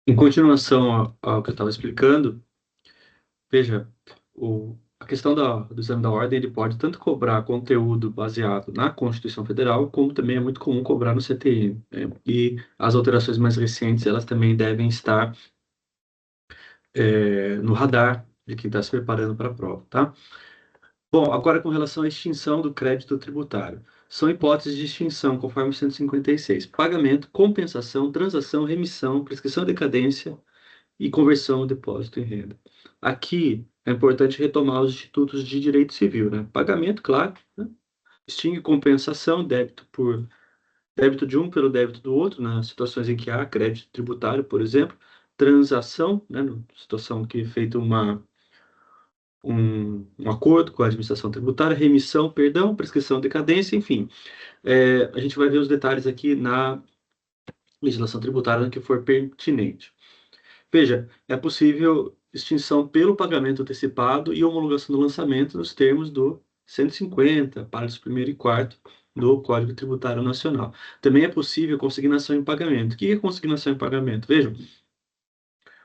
Em continuação ao que eu estava explicando, veja, a questão do exame da ordem, ele pode tanto cobrar conteúdo baseado na Constituição Federal, como também é muito comum cobrar no CTN, né? E as alterações mais recentes, elas também devem estar no radar de quem está se preparando para a prova, tá? Bom, agora com relação à extinção do crédito tributário. São hipóteses de extinção, conforme o 156. Pagamento, compensação, transação, remissão, prescrição de decadência, e conversão, depósito em renda. Aqui é importante retomar os institutos de direito civil, né? Pagamento, claro, né? Extingue compensação, débito de um pelo débito do outro, nas situações em que há crédito tributário, por exemplo. Transação, né? Situação que é feito um acordo com a administração tributária, remissão, perdão, prescrição, decadência, enfim. A gente vai ver os detalhes aqui na legislação tributária no que for pertinente. Veja, é possível extinção pelo pagamento antecipado e homologação do lançamento nos termos do 150, parágrafos 1º e 4º do Código Tributário Nacional. Também é possível consignação em pagamento. O que é consignação em pagamento? Vejam,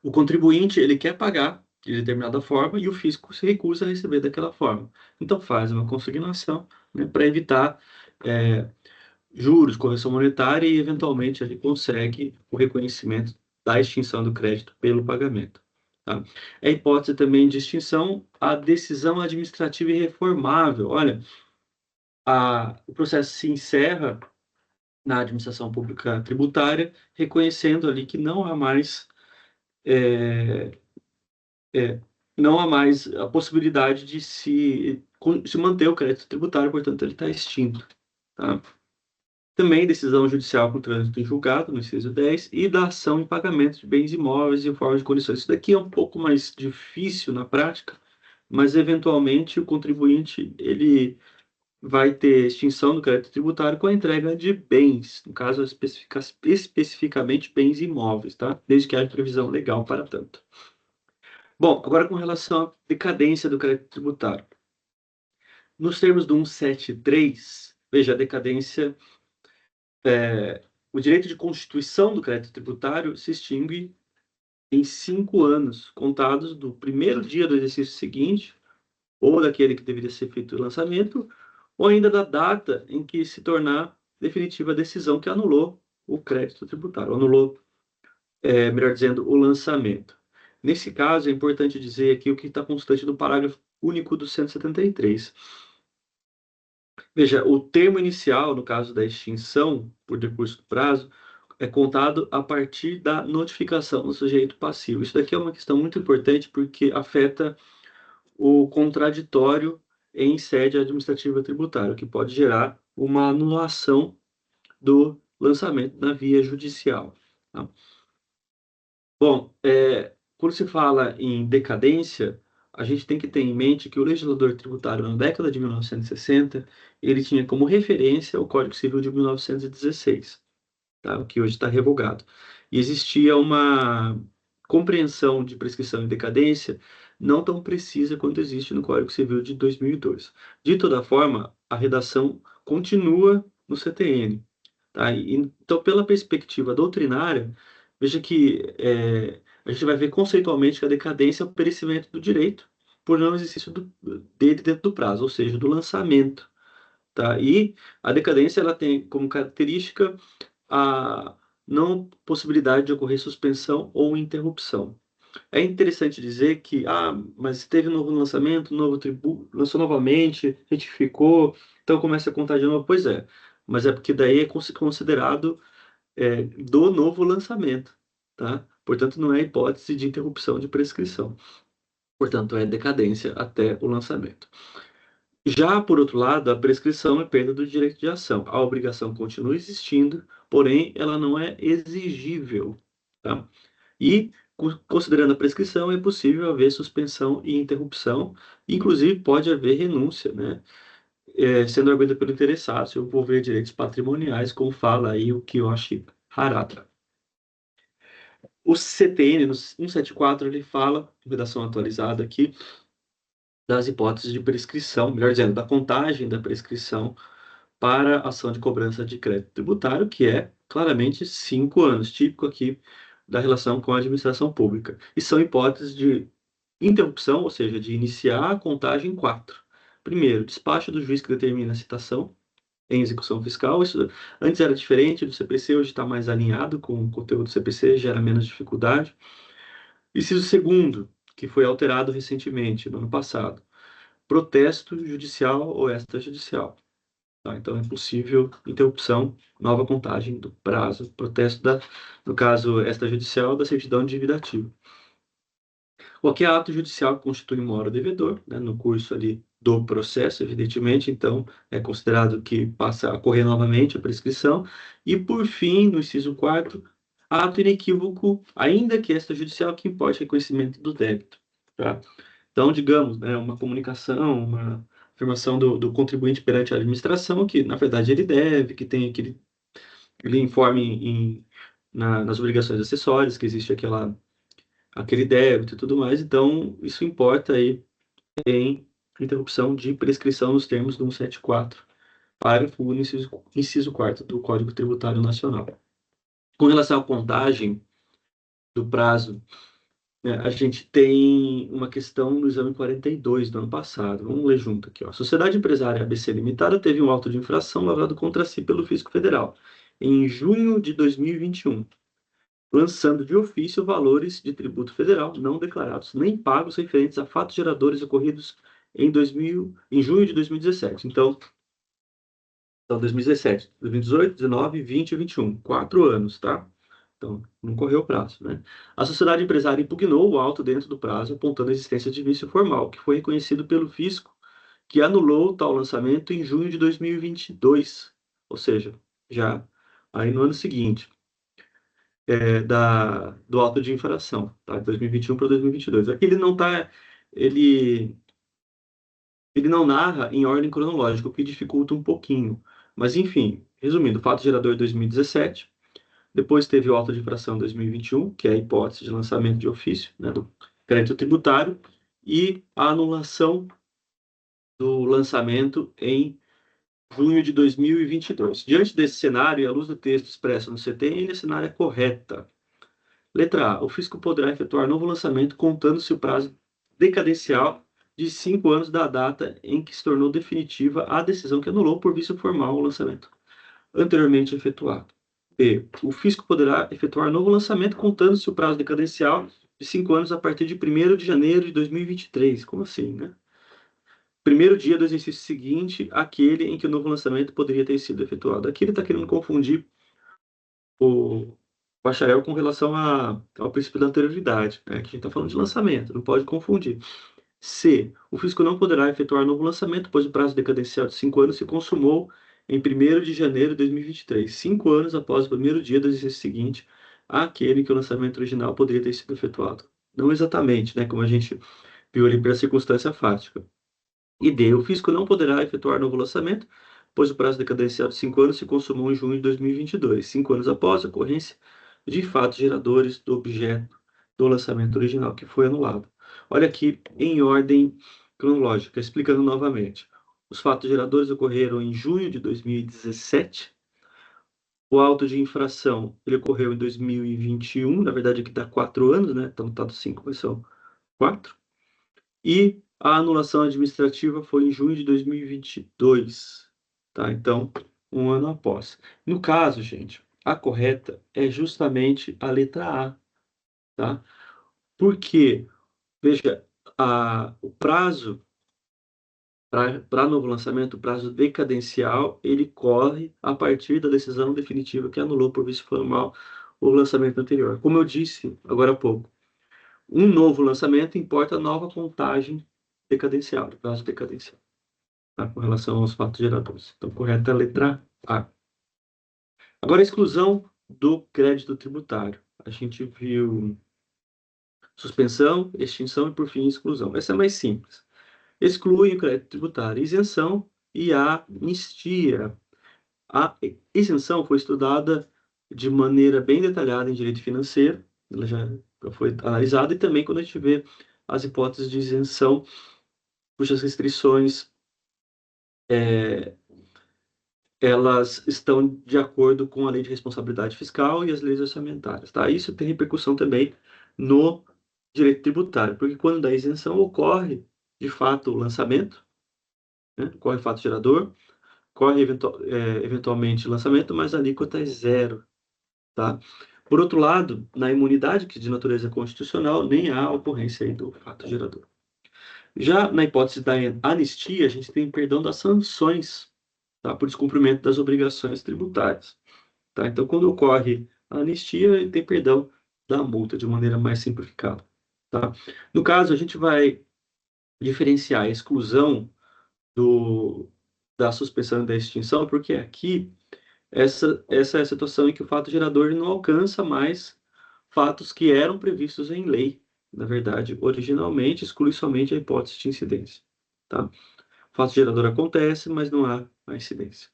o contribuinte ele quer pagar de determinada forma e o fisco se recusa a receber daquela forma. Então faz uma consignação, né, para evitar é, juros, correção monetária e, eventualmente, ele consegue o reconhecimento da extinção do crédito pelo pagamento. Tá? É hipótese também de extinção a decisão administrativa irreformável. Olha, o processo se encerra na administração pública tributária, reconhecendo ali que é, é, não há mais a possibilidade de se manter o crédito tributário, portanto, ele está extinto. Tá? Também decisão judicial com trânsito em julgado, no inciso 10, e da ação em pagamento de bens imóveis em forma de condições. Isso daqui é um pouco mais difícil na prática, mas eventualmente o contribuinte ele vai ter extinção do crédito tributário com a entrega de bens, no caso especificamente bens imóveis, tá? Desde que haja previsão legal para tanto. Bom, agora com relação à decadência do crédito tributário. Nos termos do 173, veja, a decadência o direito de constituição do crédito tributário se extingue em 5 anos, contados do primeiro dia do exercício seguinte, ou daquele que deveria ser feito o lançamento, ou ainda da data em que se tornar definitiva a decisão que anulou o crédito tributário, anulou, melhor dizendo, o lançamento. Nesse caso, é importante dizer aqui o que está constante no parágrafo único do 173. Veja, o termo inicial, no caso da extinção por decurso do prazo, é contado a partir da notificação do sujeito passivo. Isso daqui é uma questão muito importante porque afeta o contraditório em sede administrativa tributária, o que pode gerar uma anulação do lançamento na via judicial. Tá? Bom, quando se fala em decadência, a gente tem que ter em mente que o legislador tributário, na década de 1960, ele tinha como referência o Código Civil de 1916, tá? O que hoje está revogado. E existia uma compreensão de prescrição e decadência não tão precisa quanto existe no Código Civil de 2002. De toda forma, a redação continua no CTN. Tá? Então, pela perspectiva doutrinária, veja que a gente vai ver conceitualmente que a decadência é o perecimento do direito por não exercício dele dentro do prazo, ou seja, do lançamento. Tá? E a decadência ela tem como característica a não possibilidade de ocorrer suspensão ou interrupção. É interessante dizer que, mas teve um novo lançamento, um novo tributo, lançou novamente, retificou, então começa a contar de novo. Pois é, mas é porque daí é considerado do novo lançamento, tá? Portanto, não é hipótese de interrupção de prescrição. Portanto, é decadência até o lançamento. Já, por outro lado, a prescrição é perda do direito de ação. A obrigação continua existindo, porém, ela não é exigível, tá? E, considerando a prescrição, é possível haver suspensão e interrupção, inclusive pode haver renúncia, né? Sendo arguida pelo interessado, se envolver direitos patrimoniais, como fala aí o Kiyoshi Harada. O CTN, no 174, ele fala, redação atualizada aqui, das hipóteses de prescrição, melhor dizendo, da contagem da prescrição para ação de cobrança de crédito tributário, que é claramente 5 anos, típico aqui da relação com a administração pública. E são hipóteses de interrupção, ou seja, de iniciar a contagem 4. Primeiro, despacho do juiz que determina a citação em execução fiscal. Isso antes era diferente do CPC, hoje está mais alinhado com o conteúdo do CPC, gera menos dificuldade. Inciso segundo, que foi alterado recentemente, no ano passado, protesto judicial ou extrajudicial. Tá? Então, é possível interrupção, nova contagem do prazo, protesto no caso extrajudicial, da certidão de dívida ativa. Qualquer ato judicial que constitui mora devedor, né, no curso ali do processo, evidentemente, então é considerado que passa a correr novamente a prescrição. E, por fim, no inciso 4º, ato inequívoco, ainda que extrajudicial, que importe reconhecimento do débito. Tá? Então, digamos, né, uma comunicação, uma afirmação do contribuinte perante a administração, que, na verdade, ele deve, que tem aquele, ele informe nas obrigações acessórias, que existe aquele débito e tudo mais. Então, isso importa aí em interrupção de prescrição nos termos do 174, parágrafo único, inciso 4º do Código Tributário Nacional. Com relação à contagem do prazo, né, a gente tem uma questão no exame 42 do ano passado. Vamos ler junto aqui. Ó. A Sociedade Empresária ABC Limitada teve um auto de infração lavrado contra si pelo Fisco Federal em junho de 2021, lançando de ofício valores de tributo federal não declarados nem pagos referentes a fatos geradores ocorridos em junho de 2017. Então 2017, 2018, 19, 20 e 21. 4 anos, tá? Então, não correu o prazo, né? A sociedade empresária impugnou o auto dentro do prazo, apontando a existência de vício formal, que foi reconhecido pelo fisco, que anulou tal lançamento em junho de 2022, ou seja, já aí no ano seguinte do auto de infração, tá? De 2021 para 2022. Aqui ele não tá, ele, ele não narra em ordem cronológica, o que dificulta um pouquinho. Mas, enfim, resumindo, fato gerador 2017, depois teve o auto de infração 2021, que é a hipótese de lançamento de ofício, né, do crédito tributário, e a anulação do lançamento em junho de 2022. Diante desse cenário, e à luz do texto expresso no CTN, a cenário é correta. Letra A. O fisco poderá efetuar novo lançamento contando-se o prazo decadencial de 5 anos da data em que se tornou definitiva a decisão que anulou por vício formal o lançamento anteriormente efetuado. B. O fisco poderá efetuar novo lançamento contando-se o prazo decadencial de 5 anos a partir de 1º de janeiro de 2023. Como assim, né? Primeiro dia do exercício seguinte àquele em que o novo lançamento poderia ter sido efetuado. Aqui ele está querendo confundir o bacharel com relação ao princípio da anterioridade, né? Que a gente está falando de lançamento, não pode confundir. C. O fisco não poderá efetuar novo lançamento, pois o prazo decadencial de 5 anos se consumou em 1º de janeiro de 2023, 5 anos após o primeiro dia do exercício seguinte àquele que o lançamento original poderia ter sido efetuado. Não exatamente, né? Como a gente viu ali pela circunstância fática. E D. O fisco não poderá efetuar novo lançamento, pois o prazo decadencial de 5 anos se consumou em junho de 2022, 5 anos após a ocorrência de fatos geradores do objeto do lançamento original, que foi anulado. Olha aqui em ordem cronológica, explicando novamente. Os fatos geradores ocorreram em junho de 2017. O auto de infração ele ocorreu em 2021, na verdade aqui está 4 anos, né? Então está dos 5, mas são 4. E a anulação administrativa foi em junho de 2022, tá? Então, um ano após. No caso, gente, a correta é justamente a letra A, tá? Porque, veja, o prazo para novo lançamento, o prazo decadencial, ele corre a partir da decisão definitiva que anulou por vício formal o lançamento anterior. Como eu disse agora há pouco, um novo lançamento importa nova contagem decadencial, do prazo decadencial, tá? Com relação aos fatos geradores. Então, correta é a letra A. Agora, a exclusão do crédito tributário. A gente viu suspensão, extinção e, por fim, exclusão. Essa é mais simples. Exclui o crédito tributário, isenção e a anistia. A isenção foi estudada de maneira bem detalhada em direito financeiro, ela já foi analisada, e também quando a gente vê as hipóteses de isenção, cujas restrições elas estão de acordo com a Lei de Responsabilidade Fiscal e as leis orçamentárias, tá? Isso tem repercussão também no direito tributário, porque quando da isenção ocorre, de fato, o lançamento, né? Ocorre o fato gerador, ocorre eventualmente o lançamento, mas a alíquota é zero, tá? Por outro lado, na imunidade, que é de natureza constitucional, nem há ocorrência aí do fato gerador. Já na hipótese da anistia, a gente tem perdão das sanções, tá? Por descumprimento das obrigações tributárias. Tá? Então, quando ocorre a anistia, tem perdão da multa de maneira mais simplificada. Tá? No caso, a gente vai diferenciar a exclusão da suspensão e da extinção, porque aqui essa é a situação em que o fato gerador não alcança mais fatos que eram previstos em lei. Na verdade, originalmente, exclui somente a hipótese de incidência. Tá? O fato gerador acontece, mas não há a incidência.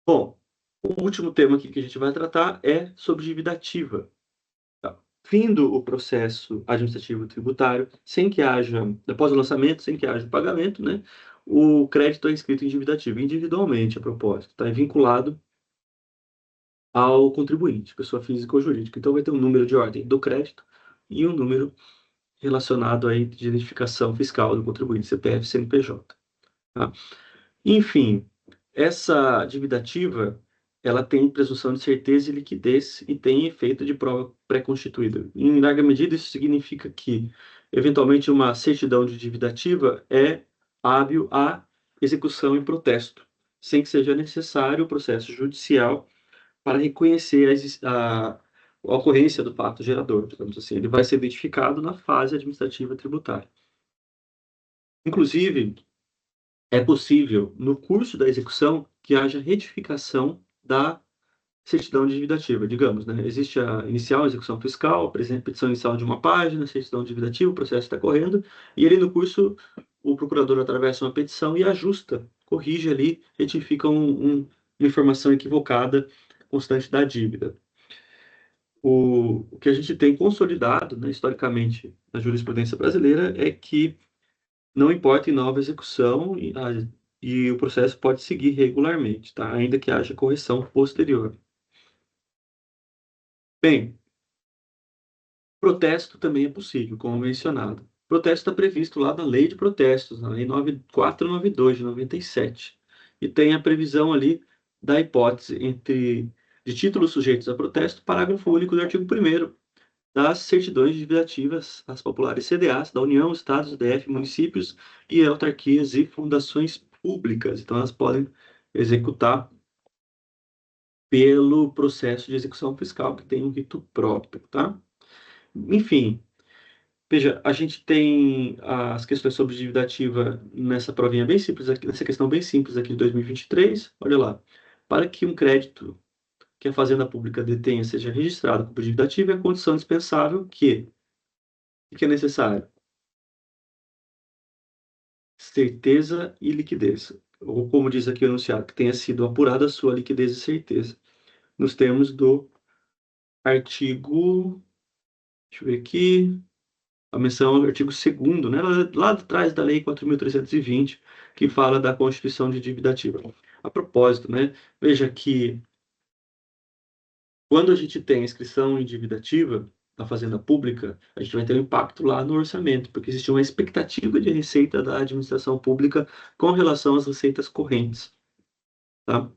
Bom, o último tema aqui que a gente vai tratar é sobre dívida ativa. Tá? Findo o processo administrativo tributário, sem que haja, após o lançamento, sem que haja pagamento, né, o crédito é inscrito em dívida ativa, individualmente, a propósito, está vinculado ao contribuinte, pessoa física ou jurídica. Então, vai ter um número de ordem do crédito e um número relacionado aí de identificação fiscal do contribuinte, CPF, CNPJ. Tá? Enfim, essa dívida ativa, ela tem presunção de certeza e liquidez e tem efeito de prova pré-constituída. Em larga medida, isso significa que, eventualmente, uma certidão de dívida ativa é hábil à execução em protesto, sem que seja necessário o processo judicial para reconhecer a ocorrência do fato gerador, digamos assim. Ele vai ser identificado na fase administrativa tributária. Inclusive, é possível, no curso da execução, que haja retificação da certidão de dívida ativa. Digamos, né? Existe a inicial, a execução fiscal, a petição inicial de uma página, certidão de dívida ativa, o processo está correndo, e ali no curso o procurador atravessa uma petição e ajusta, corrige ali, retifica uma informação equivocada constante da dívida. O que a gente tem consolidado, né, historicamente, na jurisprudência brasileira é que não importa em nova execução e o processo pode seguir regularmente, tá? Ainda que haja correção posterior. Bem, protesto também é possível, como mencionado. Protesto está previsto lá na Lei de Protestos, na Lei 9492 de 97. E tem a previsão ali da hipótese de títulos sujeitos a protesto, parágrafo único do artigo 1º das certidões de dívida ativas, as populares CDAs, da União, Estados, DF, municípios e autarquias e fundações públicas. Então, elas podem executar pelo processo de execução fiscal, que tem um rito próprio, tá? Enfim, veja, a gente tem as questões sobre dívida ativa nessa provinha bem simples aqui, nessa questão bem simples aqui de 2023. Olha lá. Para que um crédito que a Fazenda Pública detenha seja registrado como dívida ativa, é a condição indispensável que é necessário certeza e liquidez. Ou como diz aqui o enunciado, que tenha sido apurada a sua liquidez e certeza. Nos termos do artigo, deixa eu ver aqui, a menção ao artigo 2º, né, lá atrás da Lei 4.320, que fala da constituição de dívida ativa. A propósito, né, veja que quando a gente tem a inscrição em dívida ativa da Fazenda Pública, a gente vai ter um impacto lá no orçamento, porque existe uma expectativa de receita da administração pública com relação às receitas correntes, tá?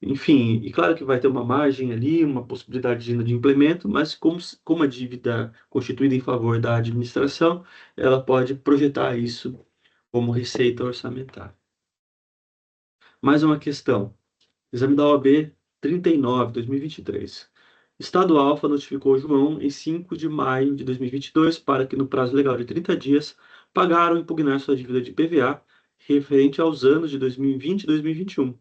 Enfim, e claro que vai ter uma margem ali, uma possibilidade de implemento, mas como a dívida constituída em favor da administração, ela pode projetar isso como receita orçamentária. Mais uma questão. Exame da OAB 39, 2023. Estado Alfa notificou João em 5 de maio de 2022 para que, no prazo legal de 30 dias, pagar ou impugnar sua dívida de PVA referente aos anos de 2020 e 2021.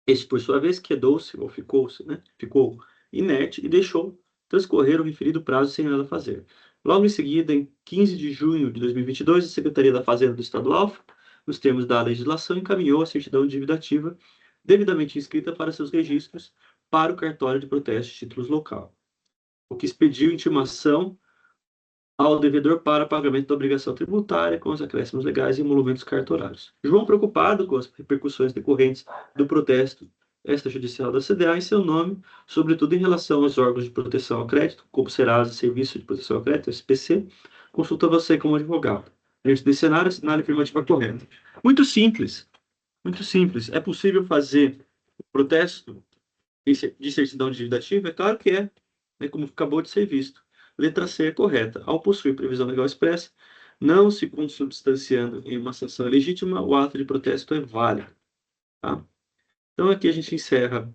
Este, por sua vez, quedou-se, ou ficou-se, né? Ficou inerte e deixou transcorrer o referido prazo sem nada fazer. Logo em seguida, em 15 de junho de 2022, a Secretaria da Fazenda do Estado Alfa, nos termos da legislação, encaminhou a certidão de dívida ativa devidamente inscrita para seus registros para o cartório de protesto de títulos local, o que expediu intimação ao devedor para pagamento da obrigação tributária com os acréscimos legais e emolumentos cartorários. João, preocupado com as repercussões decorrentes do protesto extrajudicial da CDA em seu nome, sobretudo em relação aos órgãos de proteção ao crédito, como Serasa Serviço de Proteção ao Crédito, SPC, consulta você como advogado. Diante desse cenário, assinale a afirmativa correta. Muito simples, muito simples. É possível fazer protesto de certidão de dívida ativa? É claro que é, né, como acabou de ser visto. Letra C é correta. Ao possuir previsão legal expressa, não se consubstanciando em uma sanção legítima, o ato de protesto é válido. Tá? Então, aqui a gente encerra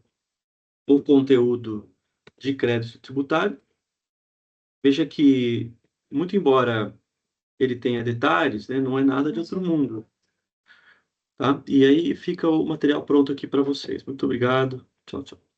o conteúdo de crédito tributário. Veja que, muito embora ele tenha detalhes, né, não é nada de outro mundo. Tá? E aí fica o material pronto aqui para vocês. Muito obrigado. Tchau, tchau.